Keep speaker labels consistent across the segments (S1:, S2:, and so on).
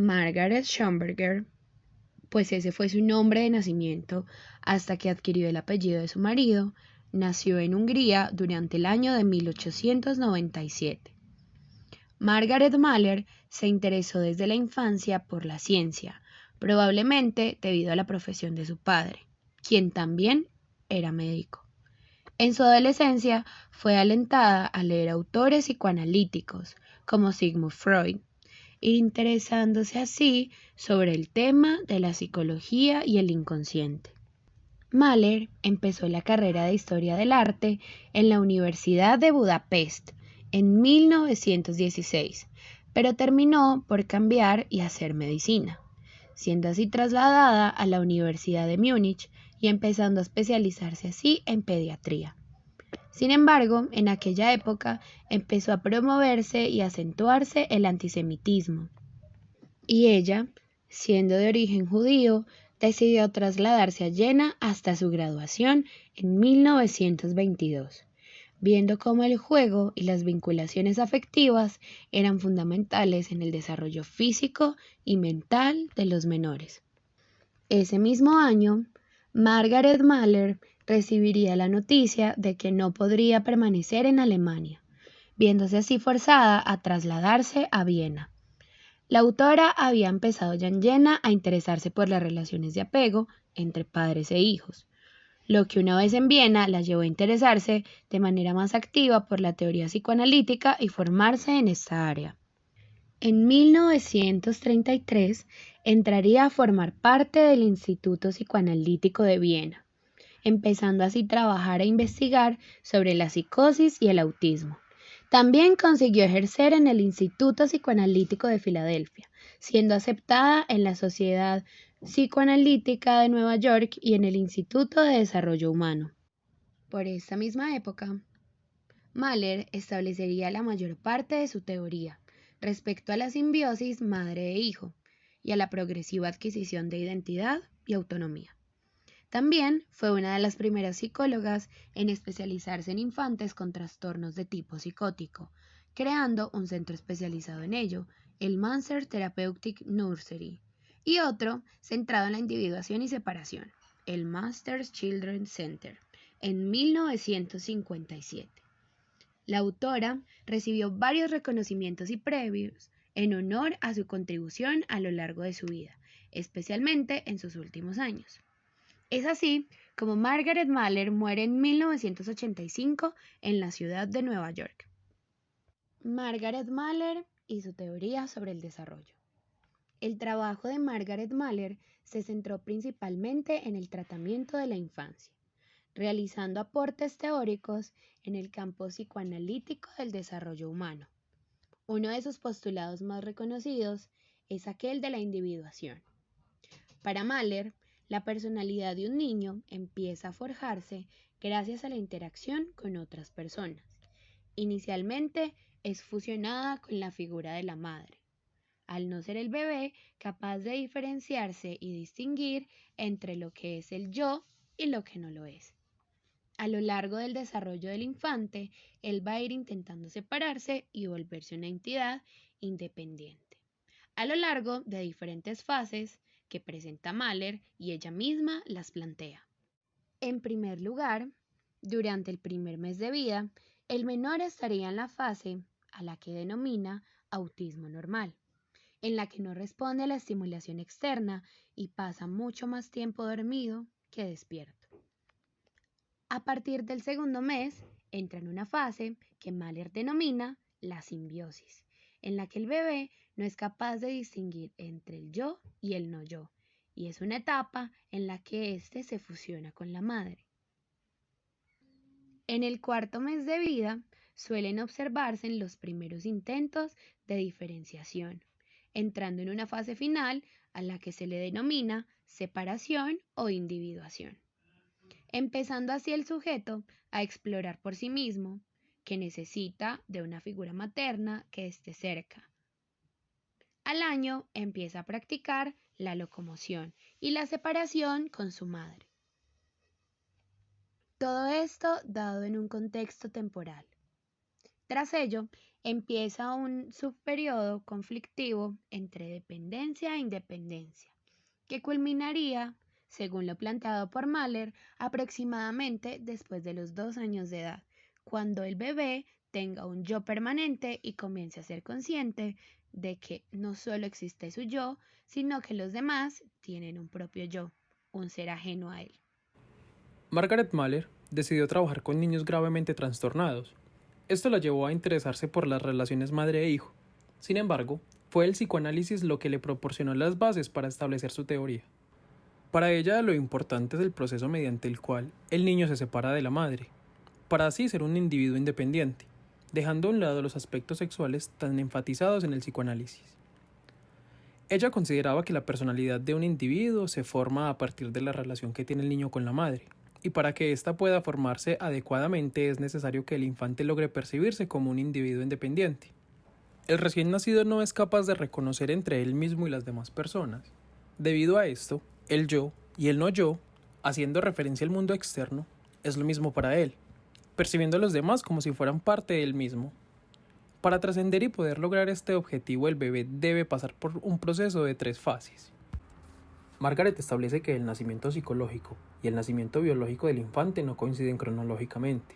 S1: Margaret Schomburger, pues ese fue su nombre de nacimiento hasta que adquirió el apellido de su marido, nació en Hungría durante el año de 1897. Margaret Mahler se interesó desde la infancia por la ciencia, probablemente debido a la profesión de su padre, quien también era médico. En su adolescencia fue alentada a leer autores psicoanalíticos como Sigmund Freud, interesándose así sobre el tema de la psicología y el inconsciente. Mahler empezó la carrera de Historia del Arte en la Universidad de Budapest en 1916, pero terminó por cambiar y hacer medicina, siendo así trasladada a la Universidad de Múnich y empezando a especializarse así en pediatría. Sin embargo, en aquella época empezó a promoverse y acentuarse el antisemitismo, y ella, siendo de origen judío, decidió trasladarse a Jena hasta su graduación en 1922, viendo cómo el juego y las vinculaciones afectivas eran fundamentales en el desarrollo físico y mental de los menores. Ese mismo año, Margaret Mahler recibiría la noticia de que no podría permanecer en Alemania, viéndose así forzada a trasladarse a Viena. La autora había empezado ya en Jena a interesarse por las relaciones de apego entre padres e hijos, lo que una vez en Viena la llevó a interesarse de manera más activa por la teoría psicoanalítica y formarse en esta área. En 1933 entraría a formar parte del Instituto Psicoanalítico de Viena, empezando así a trabajar e investigar sobre la psicosis y el autismo. También consiguió ejercer en el Instituto Psicoanalítico de Filadelfia, siendo aceptada en la Sociedad Psicoanalítica de Nueva York y en el Instituto de Desarrollo Humano. Por esta misma época, Mahler establecería la mayor parte de su teoría respecto a la simbiosis madre e hijo y a la progresiva adquisición de identidad y autonomía. También fue una de las primeras psicólogas en especializarse en infantes con trastornos de tipo psicótico, creando un centro especializado en ello, el Manser Therapeutic Nursery, y otro centrado en la individuación y separación, el Masters Children's Center, en 1957. La autora recibió varios reconocimientos y premios en honor a su contribución a lo largo de su vida, especialmente en sus últimos años. Es así como Margaret Mahler muere en 1985 en la ciudad de Nueva York. Margaret Mahler y su teoría sobre el desarrollo. El trabajo de Margaret Mahler se centró principalmente en el tratamiento de la infancia, realizando aportes teóricos en el campo psicoanalítico del desarrollo humano. Uno de sus postulados más reconocidos es aquel de la individuación. Para Mahler, la personalidad de un niño empieza a forjarse gracias a la interacción con otras personas. Inicialmente es fusionada con la figura de la madre, al no ser el bebé capaz de diferenciarse y distinguir entre lo que es el yo y lo que no lo es. A lo largo del desarrollo del infante, él va a ir intentando separarse y volverse una entidad independiente. A lo largo de diferentes fases que presenta Mahler y ella misma las plantea. En primer lugar, durante el primer mes de vida, el menor estaría en la fase a la que denomina autismo normal, en la que no responde a la estimulación externa y pasa mucho más tiempo dormido que despierto. A partir del segundo mes, entra en una fase que Mahler denomina la simbiosis, en la que el bebé no es capaz de distinguir entre el yo y el no yo, y es una etapa en la que éste se fusiona con la madre. En el cuarto mes de vida, suelen observarse los primeros intentos de diferenciación, entrando en una fase final a la que se le denomina separación o individuación, empezando así el sujeto a explorar por sí mismo, que necesita de una figura materna que esté cerca. Al año empieza a practicar la locomoción y la separación con su madre. Todo esto dado en un contexto temporal. Tras ello, Empieza un subperiodo conflictivo entre dependencia e independencia, que culminaría, según lo planteado por Mahler, aproximadamente después de los 2 años de edad, cuando el bebé tenga un yo permanente y comience a ser consciente de que no solo existe su yo, sino que los demás tienen un propio yo, un ser ajeno a él.
S2: Margaret Mahler decidió trabajar con niños gravemente trastornados. Esto la llevó a interesarse por las relaciones madre e hijo. Sin embargo, fue el psicoanálisis lo que le proporcionó las bases para establecer su teoría. Para ella, lo importante es el proceso mediante el cual el niño se separa de la madre, para así ser un individuo independiente, dejando a un lado los aspectos sexuales tan enfatizados en el psicoanálisis. Ella consideraba que la personalidad de un individuo se forma a partir de la relación que tiene el niño con la madre, y para que ésta pueda formarse adecuadamente es necesario que el infante logre percibirse como un individuo independiente. El recién nacido no es capaz de reconocer entre él mismo y las demás personas. Debido a esto, el yo y el no yo, haciendo referencia al mundo externo, es lo mismo para él, percibiendo a los demás como si fueran parte de él mismo. Para trascender y poder lograr este objetivo, el bebé debe pasar por un proceso de 3 fases. Margaret establece que el nacimiento psicológico y el nacimiento biológico del infante no coinciden cronológicamente.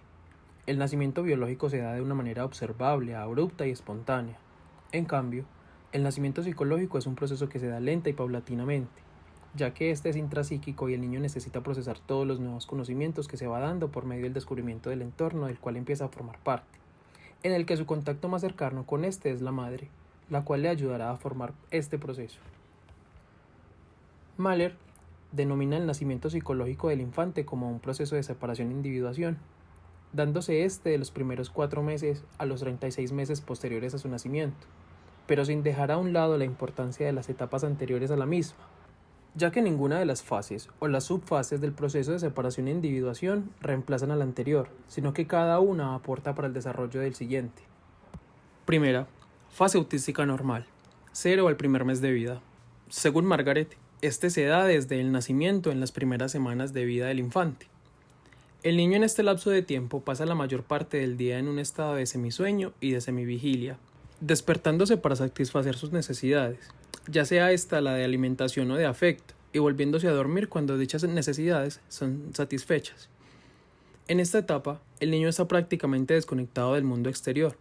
S2: El nacimiento biológico se da de una manera observable, abrupta y espontánea. En cambio, el nacimiento psicológico es un proceso que se da lenta y paulatinamente, ya que este es intrapsíquico y el niño necesita procesar todos los nuevos conocimientos que se va dando por medio del descubrimiento del entorno del cual empieza a formar parte, en el que su contacto más cercano con este es la madre, la cual le ayudará a formar este proceso. Mahler denomina el nacimiento psicológico del infante como un proceso de separación e individuación, dándose este de los primeros 4 meses a los 36 meses posteriores a su nacimiento, pero sin dejar a un lado la importancia de las etapas anteriores a la misma, ya que ninguna de las fases o las subfases del proceso de separación e individuación reemplazan a la anterior, sino que cada una aporta para el desarrollo del siguiente. Primera, fase autística normal, 0 al primer mes de vida. Según Margaret, este se da desde el nacimiento en las primeras semanas de vida del infante. El niño en este lapso de tiempo pasa la mayor parte del día en un estado de semisueño y de semivigilia, despertándose para satisfacer sus necesidades, ya sea esta la de alimentación o de afecto, y volviéndose a dormir cuando dichas necesidades son satisfechas. En esta etapa, el niño está prácticamente desconectado del mundo exterior,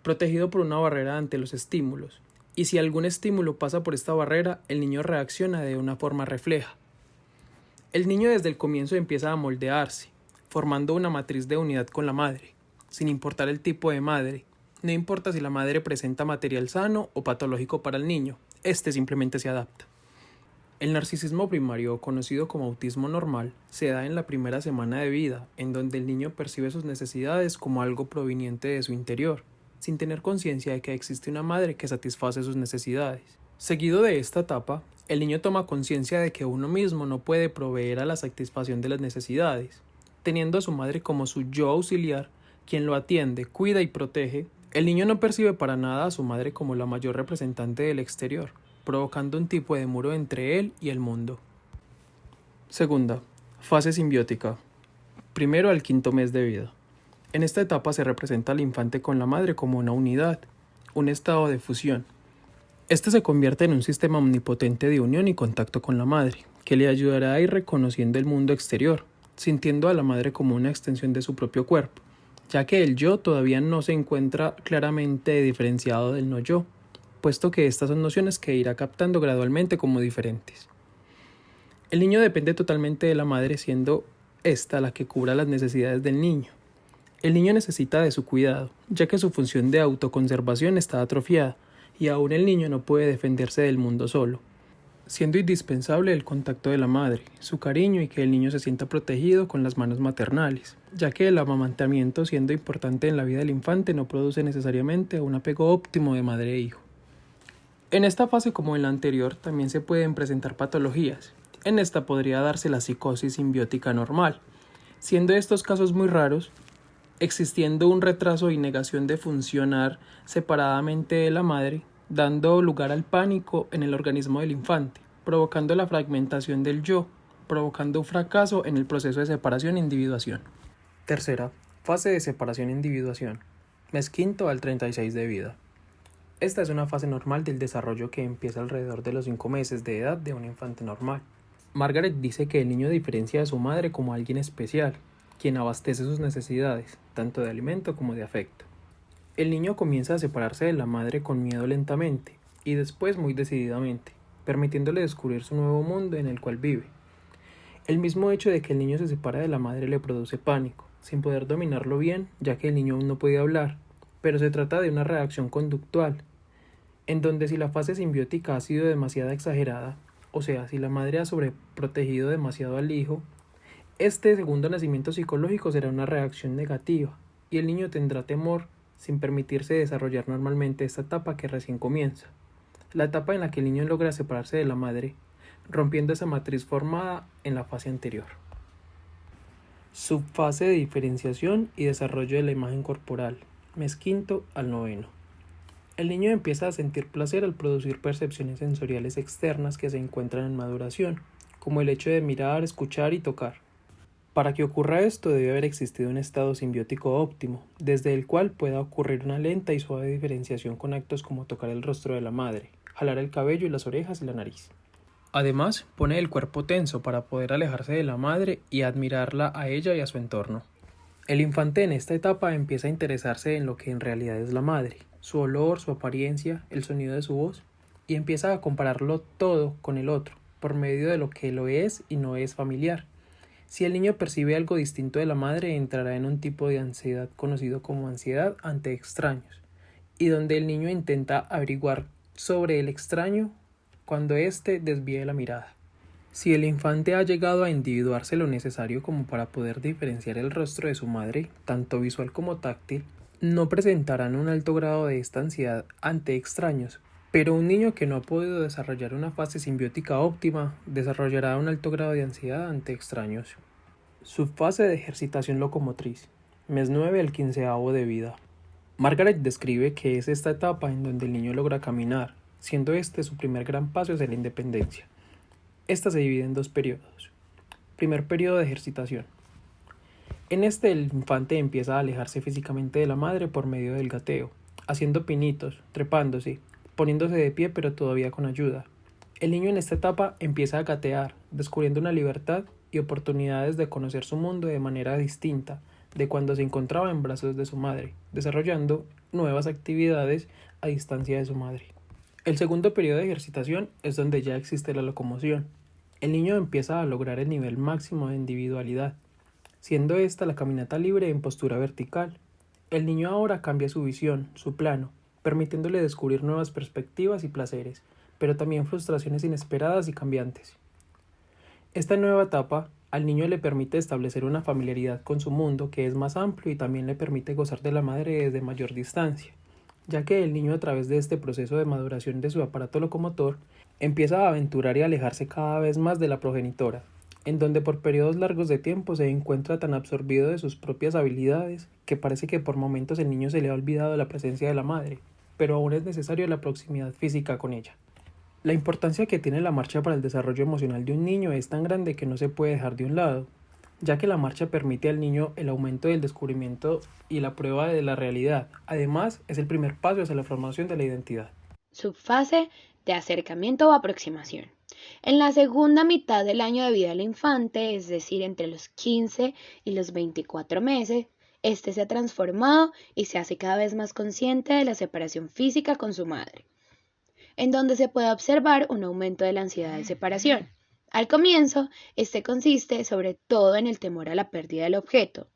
S2: protegido por una barrera ante los estímulos, y si algún estímulo pasa por esta barrera, el niño reacciona de una forma refleja. El niño desde el comienzo empieza a moldearse, formando una matriz de unidad con la madre, sin importar el tipo de madre. No importa si la madre presenta material sano o patológico para el niño, este simplemente se adapta. El narcisismo primario, conocido como autismo normal, se da en la primera semana de vida, en donde el niño percibe sus necesidades como algo proveniente de su interior, sin tener conciencia de que existe una madre que satisface sus necesidades. Seguido de esta etapa, el niño toma conciencia de que uno mismo no puede proveer a la satisfacción de las necesidades. Teniendo a su madre como su yo auxiliar, quien lo atiende, cuida y protege, el niño no percibe para nada a su madre como la mayor representante del exterior, provocando un tipo de muro entre él y el mundo. Segunda, fase simbiótica. 1 al 5º mes de vida. En esta etapa se representa al infante con la madre como una unidad, un estado de fusión. Este se convierte en un sistema omnipotente de unión y contacto con la madre, que le ayudará a ir reconociendo el mundo exterior, sintiendo a la madre como una extensión de su propio cuerpo, ya que el yo todavía no se encuentra claramente diferenciado del no yo, puesto que estas son nociones que irá captando gradualmente como diferentes. El niño depende totalmente de la madre, siendo esta la que cubra las necesidades del niño. El niño necesita de su cuidado, ya que su función de autoconservación está atrofiada, y aún el niño no puede defenderse del mundo solo, siendo indispensable el contacto de la madre, su cariño y que el niño se sienta protegido con las manos maternales, ya que el amamantamiento, siendo importante en la vida del infante, no produce necesariamente un apego óptimo de madre e hijo. En esta fase, como en la anterior, también se pueden presentar patologías. En esta podría darse la psicosis simbiótica normal, siendo estos casos muy raros, existiendo un retraso y negación de funcionar separadamente de la madre, dando lugar al pánico en el organismo del infante, provocando la fragmentación del yo, provocando un fracaso en el proceso de separación e individuación. Tercera, fase de separación e individuación. mes quinto al 36 de vida. Esta es una fase normal del desarrollo que empieza alrededor de los 5 meses de edad de un infante normal. Margaret dice que el niño diferencia de su madre como alguien especial, quien abastece sus necesidades, tanto de alimento como de afecto. El niño comienza a separarse de la madre con miedo lentamente y después muy decididamente, permitiéndole descubrir su nuevo mundo en el cual vive. El mismo hecho de que el niño se separa de la madre le produce pánico, sin poder dominarlo bien, ya que el niño aún no puede hablar, pero se trata de una reacción conductual, en donde si la fase simbiótica ha sido demasiado exagerada, o sea, si la madre ha sobreprotegido demasiado al hijo, este segundo nacimiento psicológico será una reacción negativa, y el niño tendrá temor sin permitirse desarrollar normalmente esta etapa que recién comienza, la etapa en la que el niño logra separarse de la madre, rompiendo esa matriz formada en la fase anterior. Subfase de diferenciación y desarrollo de la imagen corporal, mes quinto al noveno. El niño empieza a sentir placer al producir percepciones sensoriales externas que se encuentran en maduración, como el hecho de mirar, escuchar y tocar. Para que ocurra esto debe haber existido un estado simbiótico óptimo, desde el cual pueda ocurrir una lenta y suave diferenciación con actos como tocar el rostro de la madre, jalar el cabello y las orejas y la nariz. Además, pone el cuerpo tenso para poder alejarse de la madre y admirarla a ella y a su entorno. El infante en esta etapa empieza a interesarse en lo que en realidad es la madre, su olor, su apariencia, el sonido de su voz, y empieza a compararlo todo con el otro, por medio de lo que lo es y no es familiar. Si el niño percibe algo distinto de la madre, entrará en un tipo de ansiedad conocido como ansiedad ante extraños, y donde el niño intenta averiguar sobre el extraño cuando éste desvíe la mirada. Si el infante ha llegado a individuarse lo necesario como para poder diferenciar el rostro de su madre, tanto visual como táctil, no presentarán un alto grado de esta ansiedad ante extraños, pero un niño que no ha podido desarrollar una fase simbiótica óptima desarrollará un alto grado de ansiedad ante extraños. Subfase de ejercitación locomotriz, mes 9 al 15º de vida. Margaret describe que es esta etapa en donde el niño logra caminar, siendo este su primer gran paso hacia la independencia. Esta se divide en 2 periodos. Primer periodo de ejercitación. En este el infante empieza a alejarse físicamente de la madre por medio del gateo, haciendo pinitos, trepándose, poniéndose de pie pero todavía con ayuda. El niño en esta etapa empieza a gatear, descubriendo una libertad y oportunidades de conocer su mundo de manera distinta de cuando se encontraba en brazos de su madre, desarrollando nuevas actividades a distancia de su madre. El segundo periodo de ejercitación es donde ya existe la locomoción. El niño empieza a lograr el nivel máximo de individualidad, siendo esta la caminata libre en postura vertical. El niño ahora cambia su visión, su plano, permitiéndole descubrir nuevas perspectivas y placeres, pero también frustraciones inesperadas y cambiantes. Esta nueva etapa al niño le permite establecer una familiaridad con su mundo que es más amplio y también le permite gozar de la madre desde mayor distancia, ya que el niño a través de este proceso de maduración de su aparato locomotor empieza a aventurar y alejarse cada vez más de la progenitora, en donde por periodos largos de tiempo se encuentra tan absorbido de sus propias habilidades que parece que por momentos el niño se le ha olvidado la presencia de la madre, pero aún es necesario la proximidad física con ella. La importancia que tiene la marcha para el desarrollo emocional de un niño es tan grande que no se puede dejar de un lado, ya que la marcha permite al niño el aumento del descubrimiento y la prueba de la realidad. Además, es el primer paso hacia la formación de la identidad.
S1: Subfase de acercamiento o aproximación. En la segunda mitad del año de vida del infante, es decir, entre los 15 y los 24 meses, este se ha transformado y se hace cada vez más consciente de la separación física con su madre, en donde se puede observar un aumento de la ansiedad de separación. Al comienzo, este consiste sobre todo en el temor a la pérdida del objeto.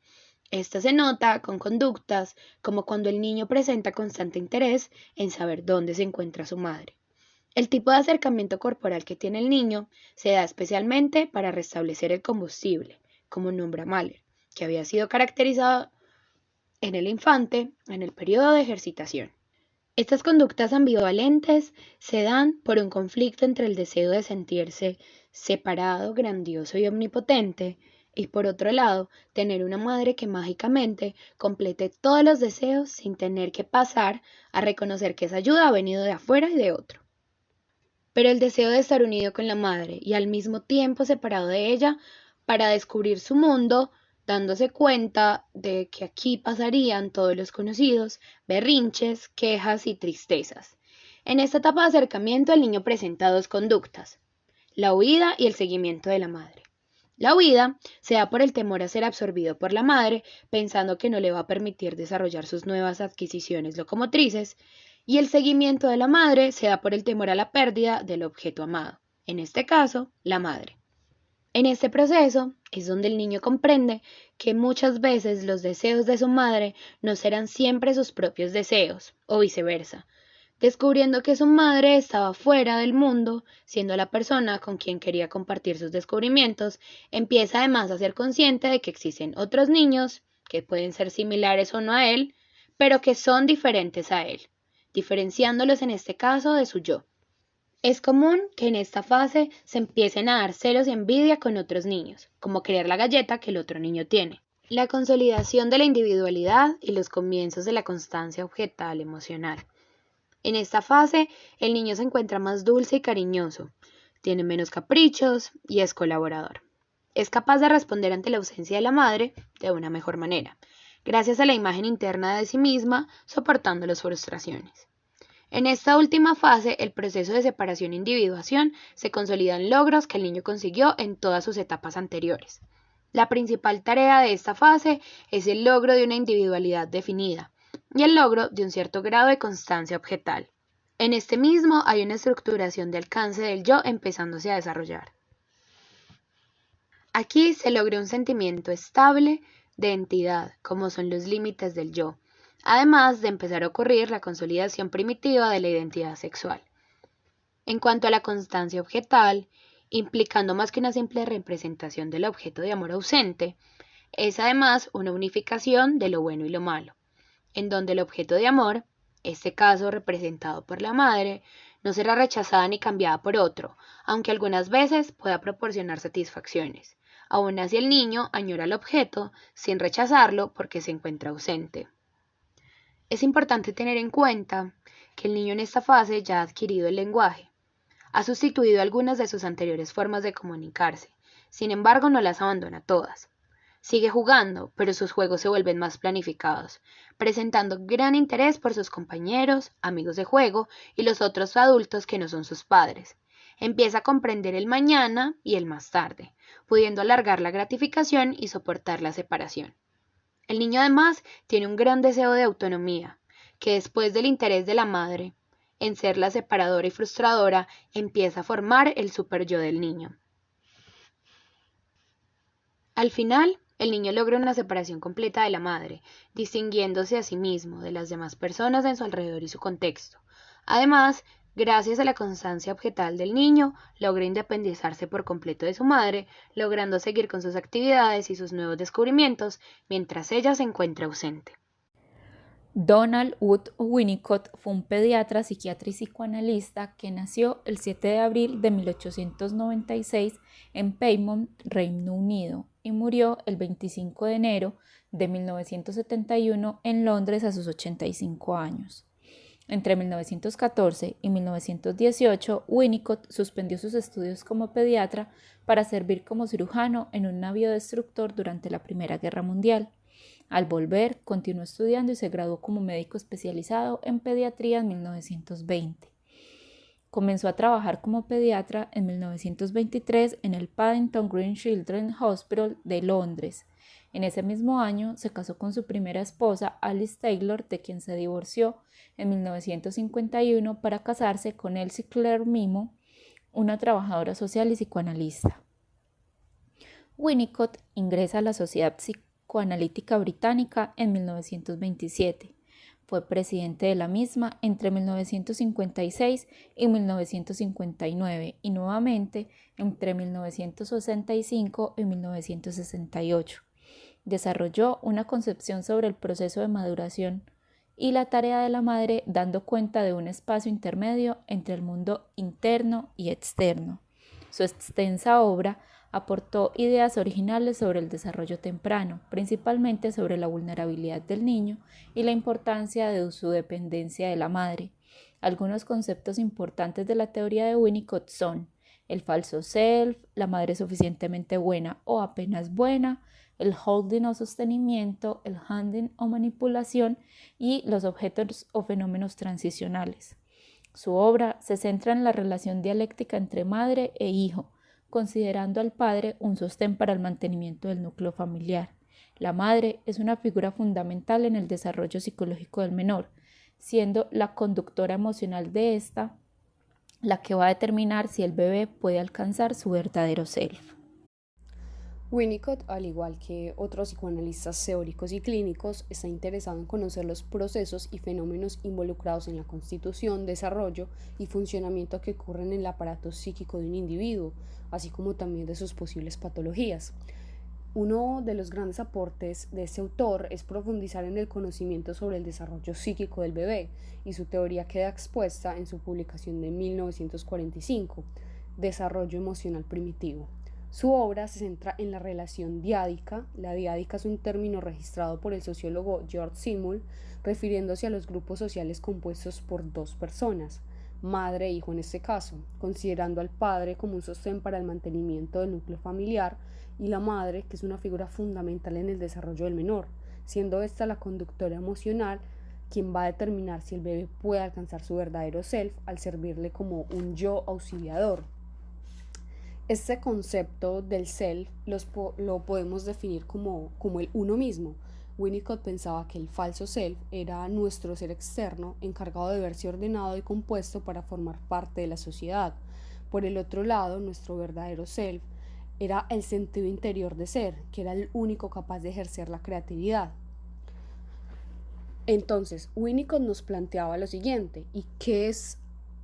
S1: Esta se nota con conductas como cuando el niño presenta constante interés en saber dónde se encuentra su madre. El tipo de acercamiento corporal que tiene el niño se da especialmente para restablecer el combustible, como nombra Mahler, que había sido caracterizado en el infante en el periodo de ejercitación. Estas conductas ambivalentes se dan por un conflicto entre el deseo de sentirse separado, grandioso y omnipotente, y por otro lado, tener una madre que mágicamente complete todos los deseos sin tener que pasar a reconocer que esa ayuda ha venido de afuera y de otro. Pero el deseo de estar unido con la madre y al mismo tiempo separado de ella para descubrir su mundo dándose cuenta de que aquí pasarían todos los conocidos berrinches, quejas y tristezas. En esta etapa de acercamiento el niño presenta dos conductas: la huida y el seguimiento de la madre. La huida se da por el temor a ser absorbido por la madre, pensando que no le va a permitir desarrollar sus nuevas adquisiciones locomotrices, y el seguimiento de la madre se da por el temor a la pérdida del objeto amado, en este caso, la madre. En este proceso es donde el niño comprende que muchas veces los deseos de su madre no serán siempre sus propios deseos, o viceversa, descubriendo que su madre estaba fuera del mundo, siendo la persona con quien quería compartir sus descubrimientos. Empieza además a ser consciente de que existen otros niños que pueden ser similares o no a él, pero que son diferentes a él, diferenciándolos en este caso de su yo. Es común que en esta fase se empiecen a dar celos y envidia con otros niños, como querer la galleta que el otro niño tiene. La consolidación de la individualidad y los comienzos de la constancia objetal emocional. En esta fase, el niño se encuentra más dulce y cariñoso, tiene menos caprichos y es colaborador. Es capaz de responder ante la ausencia de la madre de una mejor manera, gracias a la imagen interna de sí misma, soportando las frustraciones. En esta última fase, el proceso de separación e individuación se consolida en logros que el niño consiguió en todas sus etapas anteriores. La principal tarea de esta fase es el logro de una individualidad definida y el logro de un cierto grado de constancia objetal. En este mismo hay una estructuración de alcance del yo empezándose a desarrollar. Aquí se logra un sentimiento estable de entidad, como son los límites del yo, además de empezar a ocurrir la consolidación primitiva de la identidad sexual. En cuanto a la constancia objetal, implicando más que una simple representación del objeto de amor ausente, es además una unificación de lo bueno y lo malo, en donde el objeto de amor, este caso representado por la madre, no será rechazada ni cambiada por otro, aunque algunas veces pueda proporcionar satisfacciones. Aún así el niño añora el objeto sin rechazarlo porque se encuentra ausente. Es importante tener en cuenta que el niño en esta fase ya ha adquirido el lenguaje, ha sustituido algunas de sus anteriores formas de comunicarse, sin embargo no las abandona todas. Sigue jugando, pero sus juegos se vuelven más planificados, presentando gran interés por sus compañeros, amigos de juego y los otros adultos que no son sus padres. Empieza a comprender el mañana y el más tarde, pudiendo alargar la gratificación y soportar la separación. El niño además tiene un gran deseo de autonomía, que después del interés de la madre en ser la separadora y frustradora, empieza a formar el superyo del niño. Al final, el niño logra una separación completa de la madre, distinguiéndose a sí mismo de las demás personas en su alrededor y su contexto. Además, gracias a la constancia objetal del niño, logra independizarse por completo de su madre, logrando seguir con sus actividades y sus nuevos descubrimientos, mientras ella se encuentra ausente.
S3: Donald Wood Winnicott fue un pediatra, psiquiatra y psicoanalista que nació el 7 de abril de 1896 en Plymouth, Reino Unido, y murió el 25 de enero de 1971 en Londres a sus 85 años. Entre 1914 y 1918, Winnicott suspendió sus estudios como pediatra para servir como cirujano en un navío destructor durante la Primera Guerra Mundial. Al volver, continuó estudiando y se graduó como médico especializado en pediatría en 1920. Comenzó a trabajar como pediatra en 1923 en el Paddington Green Children's Hospital de Londres. En ese mismo año se casó con su primera esposa, Alice Taylor, de quien se divorció en 1951 para casarse con Elsie Claire Mimo, una trabajadora social y psicoanalista. Winnicott ingresa a la Sociedad Psicoanalítica Británica en 1927. Fue presidente de la misma entre 1956 y 1959 y nuevamente entre 1965 y 1968. Desarrolló una concepción sobre el proceso de maduración y la tarea de la madre, dando cuenta de un espacio intermedio entre el mundo interno y externo. Su extensa obra aportó ideas originales sobre el desarrollo temprano, principalmente sobre la vulnerabilidad del niño y la importancia de su dependencia de la madre. Algunos conceptos importantes de la teoría de Winnicott son el falso self, la madre suficientemente buena o apenas buena, el holding o sostenimiento, el handing o manipulación y los objetos o fenómenos transicionales. Su obra se centra en la relación dialéctica entre madre e hijo, considerando al padre un sostén para el mantenimiento del núcleo familiar. La madre es una figura fundamental en el desarrollo psicológico del menor, siendo la conductora emocional de ésta la que va a determinar si el bebé puede alcanzar su verdadero self.
S1: Winnicott, al igual que otros psicoanalistas teóricos y clínicos, está interesado en conocer los procesos y fenómenos involucrados en la constitución, desarrollo y funcionamiento que ocurren en el aparato psíquico de un individuo, así como también de sus posibles patologías. Uno de los grandes aportes de este autor es profundizar en el conocimiento sobre el desarrollo psíquico del bebé, y su teoría queda expuesta en su publicación de 1945, Desarrollo emocional primitivo. Su obra se centra en la relación diádica. La diádica es un término registrado por el sociólogo George Simmel, refiriéndose a los grupos sociales compuestos por dos personas, madre e hijo en este caso, considerando al padre como un sostén para el mantenimiento del núcleo familiar y la madre, que es una figura fundamental en el desarrollo del menor, siendo esta la conductora emocional quien va a determinar si el bebé puede alcanzar su verdadero self al servirle como un yo auxiliador. Este concepto del self lo podemos definir como el uno mismo. Winnicott pensaba que el falso self era nuestro ser externo, encargado de verse ordenado y compuesto para formar parte de la sociedad. Por el otro lado, nuestro verdadero self era el sentido interior de ser, que era el único capaz de ejercer la creatividad. Entonces, Winnicott nos planteaba lo siguiente: ¿y qué es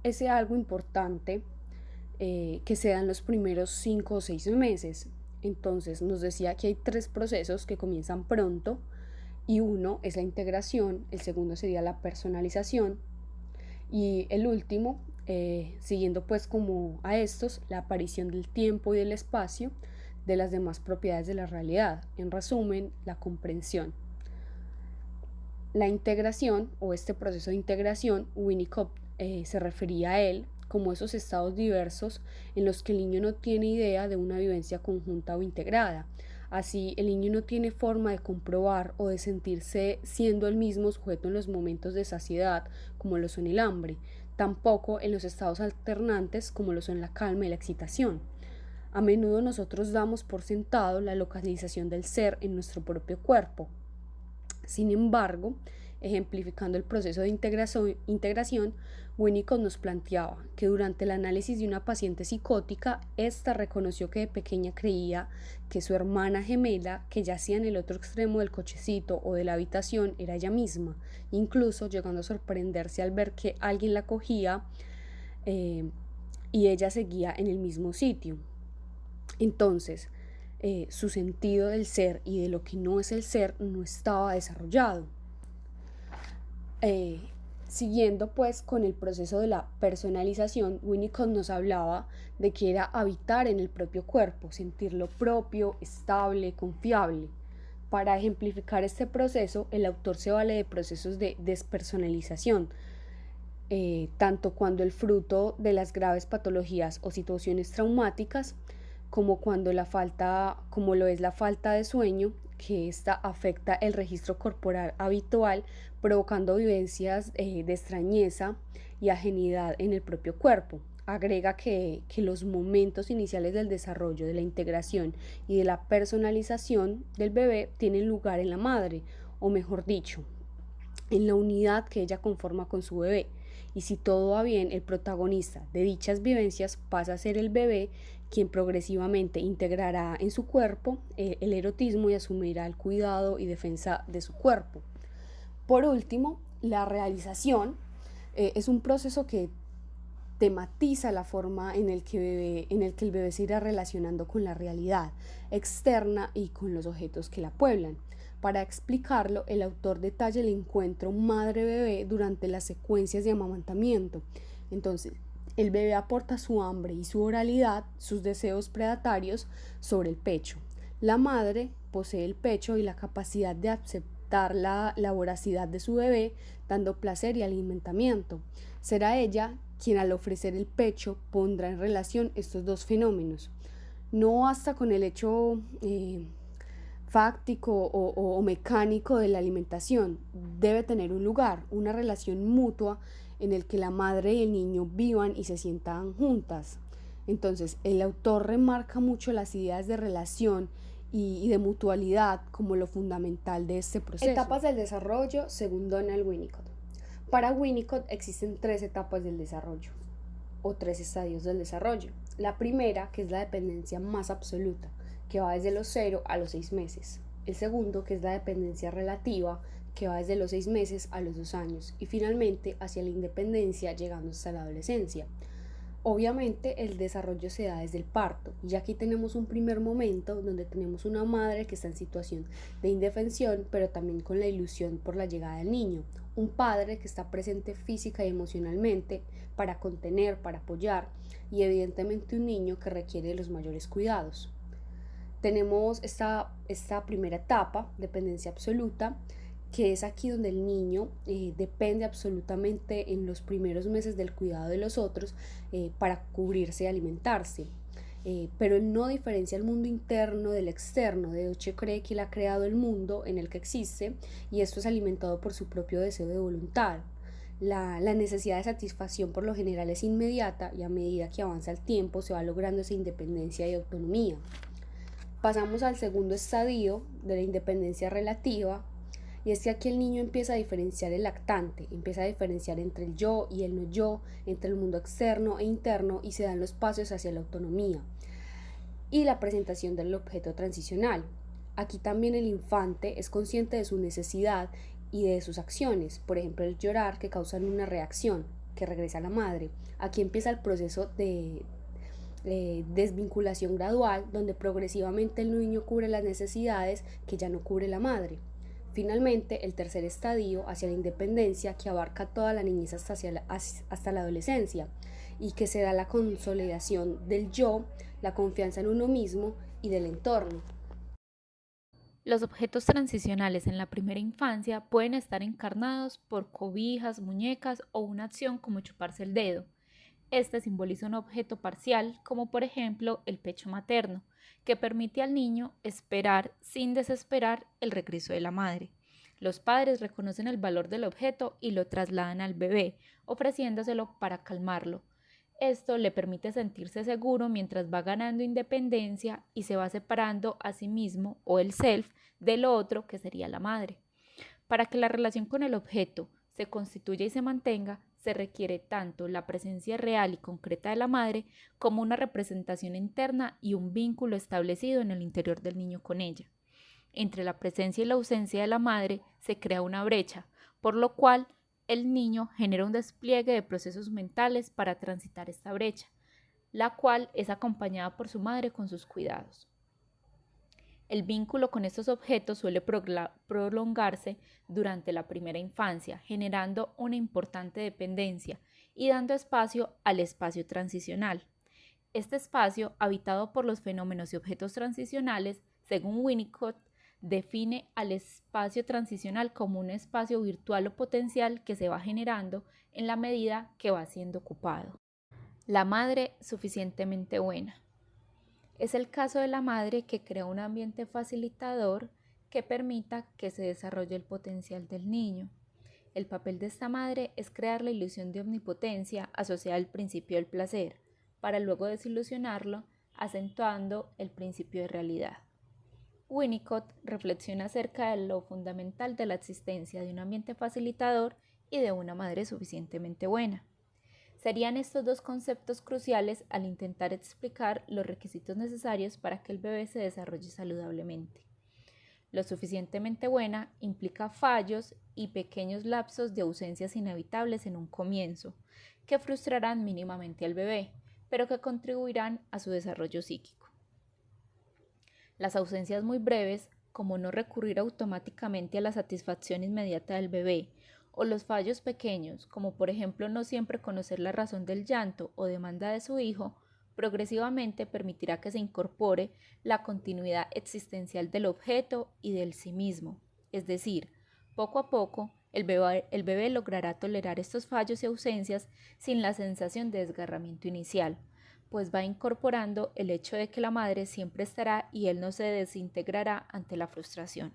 S1: ese algo importante que se da en los primeros 5 o 6 meses? Entonces nos decía que hay 3 procesos que comienzan pronto, y uno es la integración, el segundo sería la personalización, y el último, siguiendo pues como a estos, la aparición del tiempo y del espacio, de las demás propiedades de la realidad. En resumen, la comprensión. La integración, o este proceso de integración, Winnicott se refería a él como esos estados diversos en los que el niño no tiene idea de una vivencia conjunta o integrada. Así, el niño no tiene forma de comprobar o de sentirse siendo el mismo sujeto en los momentos de saciedad, como lo son el hambre, tampoco en los estados alternantes, como lo son la calma y la excitación. A menudo nosotros damos por sentado la localización del ser en nuestro propio cuerpo. Sin embargo, ejemplificando el proceso de integración, Winnicott nos planteaba que durante el análisis de una paciente psicótica, ésta reconoció que de pequeña creía que su hermana gemela, que yacía en el otro extremo del cochecito o de la habitación, era ella misma, incluso llegando a sorprenderse al ver que alguien la cogía y ella seguía en el mismo sitio. Entonces, su sentido del ser y de lo que no es el ser no estaba desarrollado. Siguiendo pues con el proceso de la personalización, Winnicott nos hablaba de que era habitar en el propio cuerpo, sentirlo propio, estable, confiable. Para ejemplificar este proceso, el autor se vale de procesos de despersonalización, tanto cuando el fruto de las graves patologías o situaciones traumáticas, como lo es la falta de sueño, que esta afecta el registro corporal habitual, provocando vivencias de extrañeza y ajenidad en el propio cuerpo. Agrega que los momentos iniciales del desarrollo, de la integración y de la personalización del bebé tienen lugar en la madre, o mejor dicho, en la unidad que ella conforma con su bebé. Y si todo va bien, el protagonista de dichas vivencias pasa a ser el bebé, quien progresivamente integrará en su cuerpo el erotismo y asumirá el cuidado y defensa de su cuerpo. Por último, la realización es un proceso que tematiza la forma en el que el bebé se irá relacionando con la realidad externa y con los objetos que la pueblan. Para explicarlo, el autor detalla el encuentro madre-bebé durante las secuencias de amamantamiento. Entonces, el bebé aporta su hambre y su oralidad, sus deseos predatarios, sobre el pecho. La madre posee el pecho y la capacidad de aceptar la voracidad de su bebé, dando placer y alimentamiento. Será ella quien, al ofrecer el pecho, pondrá en relación estos dos fenómenos. No basta con el hecho
S4: fáctico o mecánico de la alimentación. Debe tener un lugar, una relación mutua en el que la madre y el niño vivan y se sientan juntas. Entonces, el autor remarca mucho las ideas de relación y de mutualidad como lo fundamental de este proceso. Etapas del desarrollo según Donald Winnicott. Para Winnicott existen 3 etapas del desarrollo o 3 estadios del desarrollo. La primera, que es la dependencia más absoluta, que va desde los 0 a los 6 meses. El segundo, que es la dependencia relativa, que va desde los 6 meses a los 2 años. Y finalmente hacia la independencia, llegando hasta la adolescencia. Obviamente el desarrollo se da desde el parto, y aquí tenemos un primer momento donde tenemos una madre que está en situación de indefensión, pero también con la ilusión por la llegada del niño, un padre que está presente física y emocionalmente para contener, para apoyar, y evidentemente un niño que requiere los mayores cuidados. Tenemos esta primera etapa, dependencia absoluta, que es aquí donde el niño depende absolutamente en los primeros meses del cuidado de los otros para cubrirse y alimentarse. Pero él no diferencia el mundo interno del externo. De hecho, cree que él ha creado el mundo en el que existe, y esto es alimentado por su propio deseo de voluntad. La necesidad de satisfacción por lo general es inmediata, y a medida que avanza el tiempo se va logrando esa independencia y autonomía. Pasamos al segundo estadio de la independencia relativa, y es que aquí el niño empieza a diferenciar el lactante, empieza a diferenciar entre el yo y el no yo, entre el mundo externo e interno, y se dan los pasos hacia la autonomía. Y la presentación del objeto transicional. Aquí también el infante es consciente de su necesidad y de sus acciones, por ejemplo el llorar, que causan una reacción que regresa a la madre. Aquí empieza el proceso de desvinculación gradual, donde progresivamente el niño cubre las necesidades que ya no cubre la madre. Finalmente, el tercer estadio hacia la independencia, que abarca toda la niñez hasta la adolescencia, y que se da la consolidación del yo, la confianza en uno mismo y del entorno.
S3: Los objetos transicionales en la primera infancia pueden estar encarnados por cobijas, muñecas o una acción como chuparse el dedo. Este simboliza un objeto parcial, como por ejemplo el pecho materno, que permite al niño esperar sin desesperar el regreso de la madre. Los padres reconocen el valor del objeto y lo trasladan al bebé, ofreciéndoselo para calmarlo. Esto le permite sentirse seguro mientras va ganando independencia y se va separando a sí mismo o el self del otro, que sería la madre. Para que la relación con el objeto se constituya y se mantenga, se requiere tanto la presencia real y concreta de la madre como una representación interna y un vínculo establecido en el interior del niño con ella. Entre la presencia y la ausencia de la madre se crea una brecha, por lo cual el niño genera un despliegue de procesos mentales para transitar esta brecha, la cual es acompañada por su madre con sus cuidados. El vínculo con estos objetos suele prolongarse durante la primera infancia, generando una importante dependencia y dando espacio al espacio transicional. Este espacio, habitado por los fenómenos y objetos transicionales, según Winnicott, define al espacio transicional como un espacio virtual o potencial que se va generando en la medida que va siendo ocupado. La madre suficientemente buena. Es el caso de la madre que crea un ambiente facilitador que permita que se desarrolle el potencial del niño. El papel de esta madre es crear la ilusión de omnipotencia asociada al principio del placer, para luego desilusionarlo, acentuando el principio de realidad. Winnicott reflexiona acerca de lo fundamental de la existencia de un ambiente facilitador y de una madre suficientemente buena. Serían estos dos conceptos cruciales al intentar explicar los requisitos necesarios para que el bebé se desarrolle saludablemente. Lo suficientemente buena implica fallos y pequeños lapsos de ausencias inevitables en un comienzo, que frustrarán mínimamente al bebé, pero que contribuirán a su desarrollo psíquico. Las ausencias muy breves, como no recurrir automáticamente a la satisfacción inmediata del bebé, o los fallos pequeños, como por ejemplo no siempre conocer la razón del llanto o demanda de su hijo, progresivamente permitirá que se incorpore la continuidad existencial del objeto y del sí mismo. Es decir, poco a poco, el bebé logrará tolerar estos fallos y ausencias sin la sensación de desgarramiento inicial, pues va incorporando el hecho de que la madre siempre estará y él no se desintegrará ante la frustración.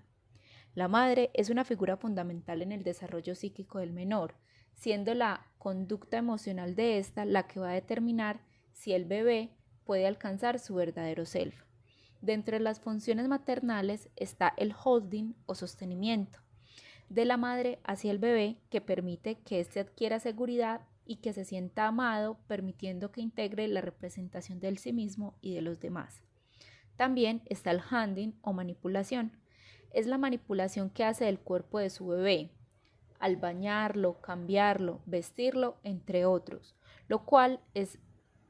S3: La madre es una figura fundamental en el desarrollo psíquico del menor, siendo la conducta emocional de ésta la que va a determinar si el bebé puede alcanzar su verdadero self. Dentro de las funciones maternales está el holding o sostenimiento de la madre hacia el bebé, que permite que éste adquiera seguridad y que se sienta amado, permitiendo que integre la representación del sí mismo y de los demás. También está el handing o manipulación. Es la manipulación que hace del cuerpo de su bebé, al bañarlo, cambiarlo, vestirlo, entre otros, lo cual es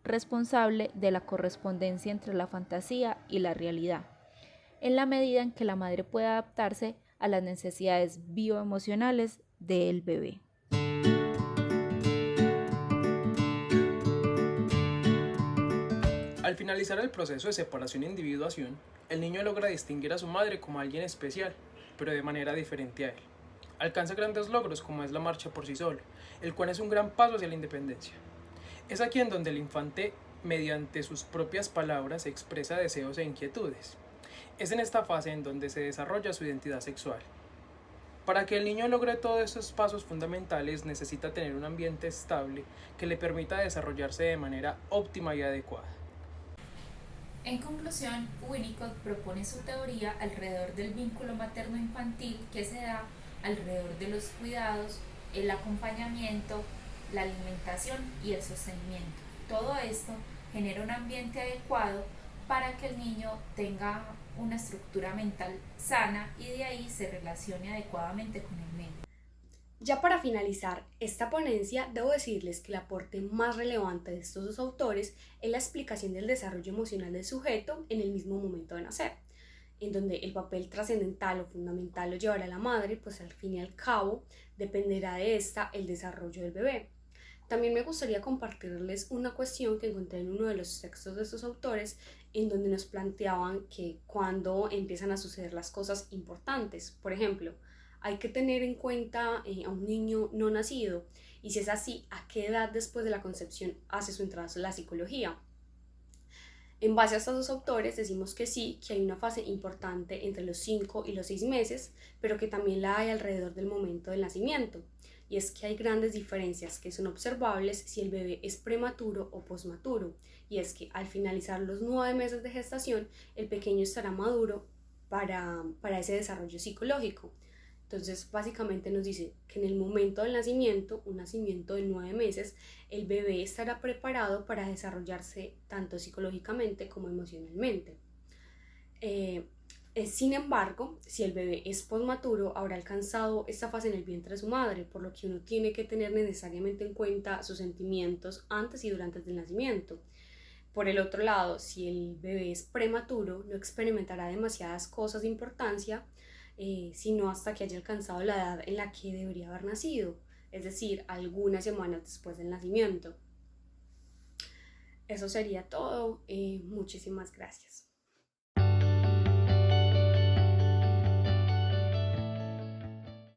S3: responsable de la correspondencia entre la fantasía y la realidad, en la medida en que la madre puede adaptarse a las necesidades bioemocionales del bebé.
S2: Al finalizar el proceso de separación e individuación, el niño logra distinguir a su madre como alguien especial, pero de manera diferente a él. Alcanza grandes logros como es la marcha por sí solo, el cual es un gran paso hacia la independencia. Es aquí en donde el infante, mediante sus propias palabras, expresa deseos e inquietudes. Es en esta fase en donde se desarrolla su identidad sexual. Para que el niño logre todos estos pasos fundamentales, necesita tener un ambiente estable que le permita desarrollarse de manera óptima y adecuada.
S3: En conclusión, Winnicott propone su teoría alrededor del vínculo materno-infantil que se da alrededor de los cuidados, el acompañamiento, la alimentación y el sostenimiento. Todo esto genera un ambiente adecuado para que el niño tenga una estructura mental sana y de ahí se relacione adecuadamente con el medio.
S4: Ya para finalizar esta ponencia, debo decirles que el aporte más relevante de estos dos autores es la explicación del desarrollo emocional del sujeto en el mismo momento de nacer, en donde el papel trascendental o fundamental lo llevará la madre, pues al fin y al cabo dependerá de esta el desarrollo del bebé. También me gustaría compartirles una cuestión que encontré en uno de los textos de estos autores, en donde nos planteaban que cuando empiezan a suceder las cosas importantes, por ejemplo, hay que tener en cuenta a un niño no nacido, y si es así, ¿a qué edad después de la concepción hace su entrada a la psicología? En base a estos dos autores decimos que sí, que hay una fase importante entre los 5 y los 6 meses, pero que también la hay alrededor del momento del nacimiento. Y es que hay grandes diferencias que son observables si el bebé es prematuro o posmaturo. Y es que al finalizar los 9 meses de gestación, el pequeño estará maduro para ese desarrollo psicológico. Entonces, básicamente nos dice que en el momento del nacimiento, un nacimiento de 9 meses, el bebé estará preparado para desarrollarse tanto psicológicamente como emocionalmente. Sin embargo, si el bebé es posmaturo, habrá alcanzado esta fase en el vientre de su madre, por lo que uno tiene que tener necesariamente en cuenta sus sentimientos antes y durante el nacimiento. Por el otro lado, si el bebé es prematuro, no experimentará demasiadas cosas de importancia, sino hasta que haya alcanzado la edad en la que debería haber nacido, es decir, algunas semanas después del nacimiento. Eso sería todo. Muchísimas gracias.